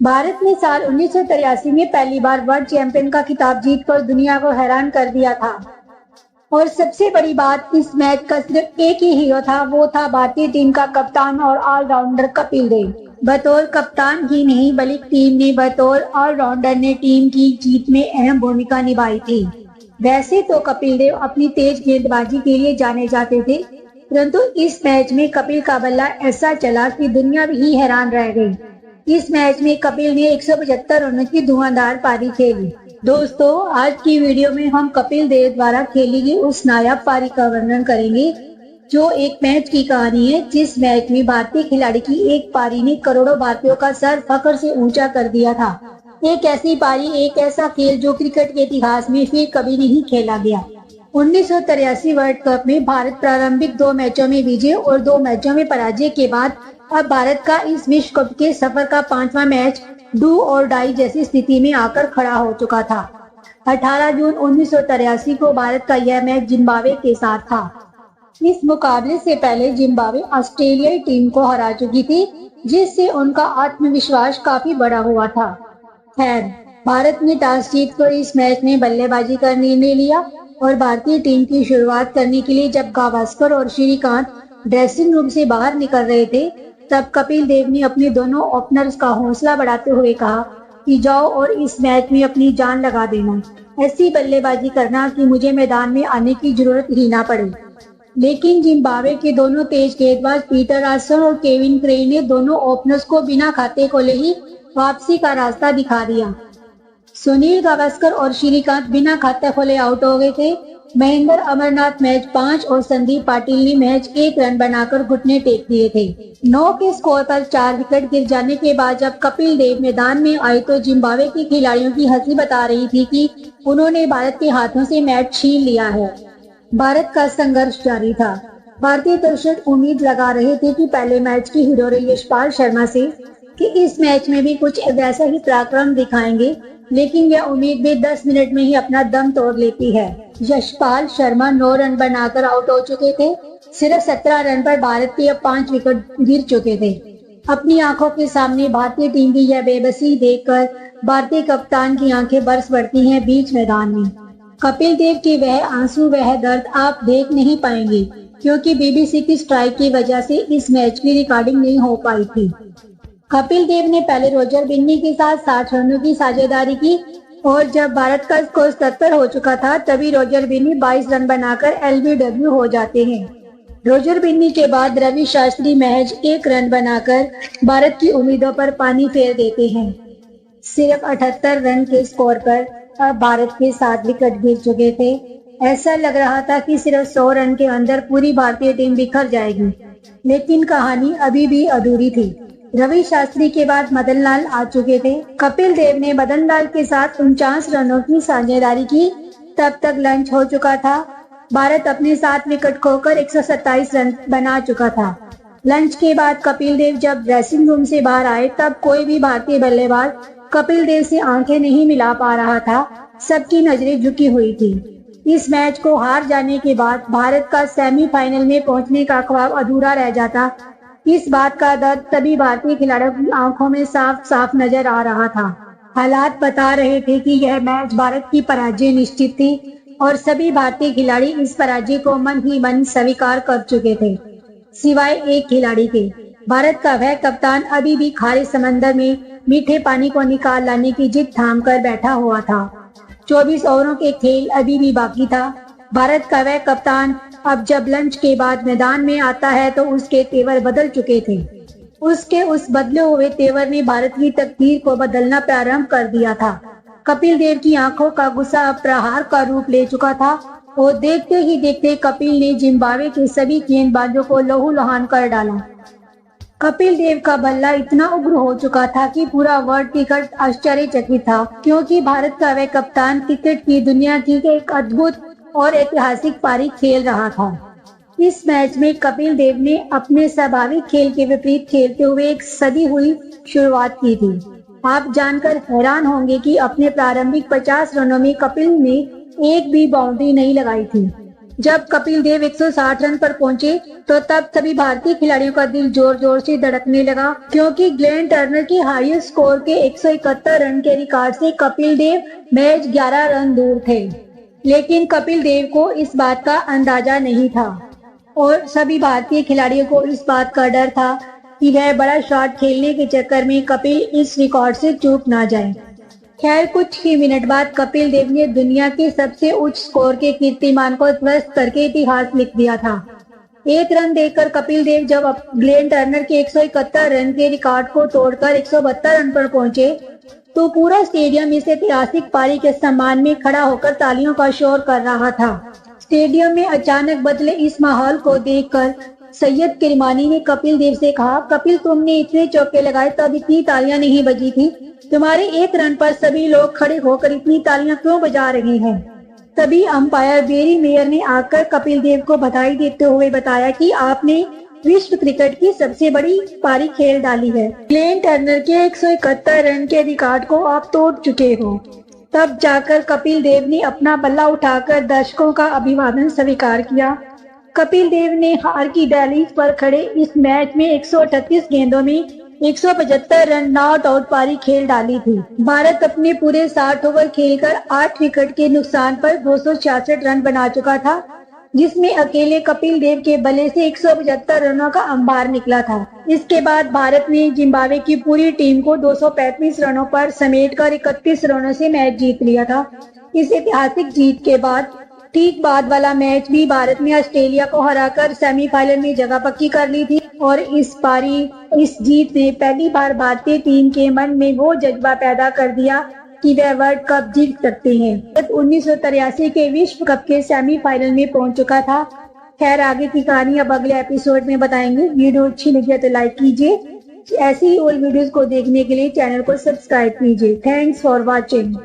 भारत ने साल 1983 में पहली बार वर्ल्ड चैंपियन का खिताब जीतकर दुनिया को हैरान कर दिया था। और सबसे बड़ी बात, इस मैच का सिर्फ एक ही हीरो था, वो था भारतीय टीम का कप्तान और ऑलराउंडर कपिल देव। बतौर कप्तान ही नहीं बल्कि टीम ने बतौर ऑलराउंडर ने टीम की जीत में अहम भूमिका निभाई थी। वैसे तो कपिल देव अपनी तेज गेंदबाजी के लिए जाने जाते थे, परंतु इस मैच में कपिल का बल्ला ऐसा चला कि दुनिया ही हैरान रह गई। इस मैच में कपिल ने 175 रनों की धुआंधार पारी खेली। दोस्तों, आज की वीडियो में हम कपिल देव द्वारा खेली गई उस नायाब पारी का वर्णन करेंगे जो एक मैच की कहानी है, जिस मैच में भारतीय खिलाड़ी की एक पारी ने करोड़ों भारतीयों का सर फख्र से ऊंचा कर दिया था। एक ऐसी पारी, एक ऐसा खेल जो क्रिकेट के इतिहास में फिर कभी नहीं खेला गया। 1983 वर्ल्ड कप में भारत प्रारंभिक 2 मैचों में विजय और 2 मैचों में पराजय के बाद अब भारत का इस विश्व कप के सफर का 5वां मैच डू और डाई जैसी स्थिति में आकर खड़ा हो चुका था। 18 जून 1983 को भारत का यह मैच जिम्बाब्वे के साथ था। इस मुकाबले से पहले जिम्बाब्वे ऑस्ट्रेलियाई टीम को हरा चुकी थी, जिससे उनका आत्मविश्वास काफी बढ़ा हुआ था। खैर, भारत ने टॉस जीतकर इस मैच में बल्लेबाजी का निर्णय लिया और भारतीय टीम की शुरुआत करने के लिए जब गावस्कर और श्रीकांत ड्रेसिंग रूम से बाहर निकल रहे थे, तब कपिल देव ने अपने दोनों ओपनर्स का हौसला बढ़ाते हुए कहा कि जाओ और इस मैच में अपनी जान लगा देना, ऐसी बल्लेबाजी करना कि मुझे मैदान में आने की जरूरत ही ना पड़े। लेकिन जिम्बाब्वे के दोनों तेज गेंदबाज पीटर आसन और केविन क्रेन ने दोनों ओपनर्स को बिना खाते खोले ही वापसी का रास्ता दिखा दिया। सुनील गावस्कर और श्रीकांत बिना खाते खोले आउट हो गए थे। महेंद्र अमरनाथ मैच 5 और संदीप पाटिल ने मैच 1 रन बनाकर घुटने टेक दिए थे। 9 के स्कोर पर 4 विकेट गिर जाने के बाद जब कपिल देव मैदान में आए तो जिम्बाब्वे के खिलाड़ियों की हंसी बता रही थी कि उन्होंने भारत के हाथों से मैच छीन लिया है। भारत का संघर्ष जारी था। भारतीय दर्शक उम्मीद लगा रहे थे कि पहले मैच की हीरो यशपाल शर्मा से कि इस मैच में भी कुछ वैसा ही पराक्रम दिखाएंगे, लेकिन यह उम्मीद भी 10 मिनट में ही अपना दम तोड़ लेती है। यशपाल शर्मा 9 रन बनाकर आउट हो चुके थे। सिर्फ 17 रन पर भारत के अब 5 विकेट गिर चुके थे। अपनी आंखों के सामने भारतीय टीम की यह बेबसी देखकर भारतीय कप्तान की आंखें बरस पड़ती हैं बीच मैदान में। कपिल देव के वह आंसू, वह दर्द आप देख नहीं पाएंगे, क्योंकि बीबीसी की स्ट्राइक की वजह से इस मैच की रिकॉर्डिंग नहीं हो पाई थी। कपिल देव ने पहले रोजर बिन्नी के साथ 60 रनों की साझेदारी की और जब भारत का स्कोर 77 हो चुका था, तभी रोजर बिन्नी 22 रन बनाकर एलबीडब्ल्यू हो जाते हैं। रोजर बिन्नी के बाद रवि शास्त्री महज 1 रन बनाकर भारत की उम्मीदों पर पानी फेर देते हैं। सिर्फ 78 रन के स्कोर पर अब भारत के 7 विकेट गिर चुके थे। ऐसा लग रहा था कि सिर्फ 100 रन के अंदर पूरी भारतीय टीम बिखर जाएगी, लेकिन कहानी अभी भी अधूरी थी। रवि शास्त्री के बाद मदन लाल आ चुके थे। कपिल देव ने मदन लाल के साथ 49 रनों की साझेदारी की। तब तक लंच हो चुका था। भारत अपने 7 विकेट खोकर 127 रन बना चुका था। लंच के बाद कपिल देव जब ड्रेसिंग रूम से बाहर आए, तब कोई भी भारतीय बल्लेबाज कपिल देव से आंखें नहीं मिला पा रहा था। सबकी नजरें झुकी हुई थी। इस मैच को हार जाने के बाद भारत का सेमीफाइनल में पहुंचने का ख्वाब अधूरा रह जाता। इस बात का दर्द तभी भारतीय खिलाड़ियों की आंखों में साफ साफ नजर आ रहा था। हालात बता रहे थे कि यह मैच भारत की पराजय निश्चित थी और सभी भारतीय खिलाड़ी इस पराजय को मन ही मन स्वीकार कर चुके थे, सिवाय एक खिलाड़ी के। भारत का वह कप्तान अभी भी खारे समंदर में मीठे पानी को निकाल लाने की जिद थाम कर बैठा हुआ था। 24 ओवरों के खेल अभी भी बाकी था। भारत का वह कप्तान अब जब लंच के बाद मैदान में आता है तो उसके तेवर बदल चुके थे। उसके उस बदले हुए तेवर ने भारत की तकदीर को बदलना प्रारंभ कर दिया था। कपिल देव की आंखों का गुस्सा अब प्रहार का रूप ले चुका था और देखते ही देखते कपिल ने जिम्बाब्वे के सभी गेंदबाजों को लहूलुहान कर डाला। कपिल देव का बल्ला इतना उग्र हो चुका था कि पूरा वर्ल्ड क्रिकेट आश्चर्यचकित था, क्योंकि भारत का वह कप्तान क्रिकेट की दुनिया की एक अद्भुत और ऐतिहासिक पारी खेल रहा था। इस मैच में कपिल देव ने अपने स्वाभाविक खेल के विपरीत खेलते हुए एक सदी हुई शुरुआत की थी। आप जानकर हैरान होंगे कि अपने प्रारंभिक 50 रनों में कपिल ने एक भी बाउंड्री नहीं लगाई थी। जब कपिल देव 160 रन पर पहुंचे तो तब सभी भारतीय खिलाड़ियों का दिल जोर जोर से धड़कने लगा, क्योंकि ग्लेन टर्नर के हाईएस्ट स्कोर के 171 रन के रिकॉर्ड से कपिल देव मैच 11 रन दूर थे। लेकिन कपिल देव को इस बात का अंदाजा नहीं था और सभी भारतीय खिलाड़ियों को इस बात का डर था कि वह बड़ा शॉट खेलने के चक्कर में कपिल इस रिकॉर्ड से चूक ना जाए। खैर, कुछ ही मिनट बाद कपिल देव ने दुनिया के सबसे उच्च स्कोर के कीर्तिमान को ध्वस्त करके इतिहास लिख दिया था। 1 रन देकर कपिल देव जब ग्लेन टर्नर के 171 रन के रिकॉर्ड को तोड़कर 172 रन पर पहुंचे तो पूरा स्टेडियम इस ऐतिहासिक पारी के सम्मान में खड़ा होकर तालियों का शोर कर रहा था। स्टेडियम में अचानक बदले इस माहौल को देखकर सैयद किरमानी ने कपिल देव से कहा, कपिल, तुमने इतने चौके लगाए तब इतनी तालियां नहीं बजी थी। तुम्हारे 1 रन पर सभी लोग खड़े होकर इतनी तालियां क्यों बजा रहे हैं? तभी अंपायर बेरी मेयर ने आकर कपिल देव को बधाई देते हुए बताया कि आपने विश्व क्रिकेट की सबसे बड़ी पारी खेल डाली है। ग्लेन टर्नर के 171 रन के रिकॉर्ड को आप तोड़ चुके हो। तब जाकर कपिल देव ने अपना बल्ला उठाकर दर्शकों का अभिवादन स्वीकार किया। कपिल देव ने हार की दहलीज पर खड़े इस मैच में 138 गेंदों में 175 रन नॉट आउट पारी खेल डाली थी। भारत अपने पूरे 60 ओवर खेलकर 8 विकेट के नुकसान पर 266 रन बना चुका था, जिसमें अकेले कपिल देव के बल्ले से 175 रनों का अंबार निकला था। इसके बाद भारत ने जिम्बाब्वे की पूरी टीम को 235 रनों पर समेटकर 31 रनों से मैच जीत लिया था। इस ऐतिहासिक जीत के बाद ठीक बाद वाला मैच भी भारत ने ऑस्ट्रेलिया को हराकर सेमीफाइनल में जगह पक्की कर ली थी और इस जीत ने पहली बार भारतीय टीम के मन में वो जज्बा पैदा कर दिया कि वह वर्ल्ड कप जीत सकते हैं। 1983 के विश्व कप के सेमीफाइनल में पहुंच चुका था। खैर, आगे की कहानी अब अगले एपिसोड में बताएंगे। वीडियो अच्छी लगी तो लाइक कीजिए। ऐसी ही और वीडियोस को देखने के लिए चैनल को सब्सक्राइब कीजिए। Thanks for watching.